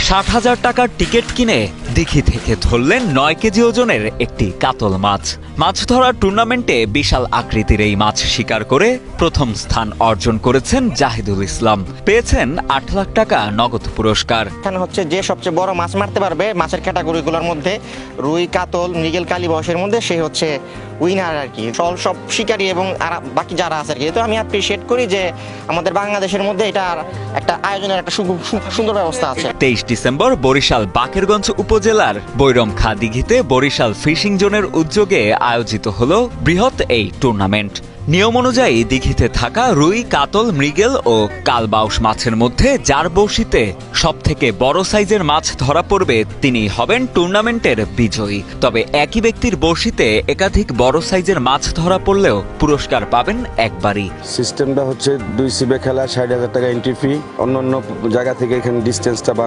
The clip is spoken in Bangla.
60,000 টাকার টিকিট কিনে দিঘি থেকে ধরলেন 9 কেজি ওজনের একটি কাতল মাছ। মাছ ধরার টুর্নামেন্টে বিশাল আকৃতির এই মাছ শিকার করে প্রথম স্থান অর্জন করেছেন জাহিদুল ইসলাম। পেয়েছেন 8 লাখ টাকা নগদ পুরস্কার। এখানে হচ্ছে যে সবচেয়ে বড় মাছ মারতে পারবে মাছের ক্যাটাগরিগুলোর মধ্যে রুই, কাতল, মৃগেল, কালীবাউসের মধ্যে সে হচ্ছে উইনার আর কি। সব শিকারী এবং আর বাকি যারা আছে আর কি। তো আমি অ্যাপ্রিশিয়েট করি যে আমাদের বাংলাদেশের মধ্যে এটা একটা আয়োজনের একটা সুন্দর ব্যবস্থা আছে। 23 ডিসেম্বর বরিশাল বাকেরগঞ্জ উপজেলার বৈরমখা দিঘিতে বরিশাল ফিশিং জোনের উদ্যোগে আয়োজিত হল বৃহৎ এই টুর্নামেন্ট। নিয়ম অনুযায়ী দিঘিতে থাকা রুই, কাতল, মৃগেল ও কালবাউস মাছের মধ্যে যার বড়শিতে সবথেকে বড় সাইজের মাছ ধরা পড়বে তিনি হবেন টুর্নামেন্টের বিজয়ী। তবে একই ব্যক্তির বড়শিতে একাধিক বড় সাইজের মাছ ধরা পড়লেও পুরস্কার পাবেন একবারই। সিস্টেমটা হচ্ছে 2 সিবে খেলা, 60,000 টাকা এন্ট্রি ফি। অন্য জায়গা থেকে এখানে ডিস্টেন্সটা বা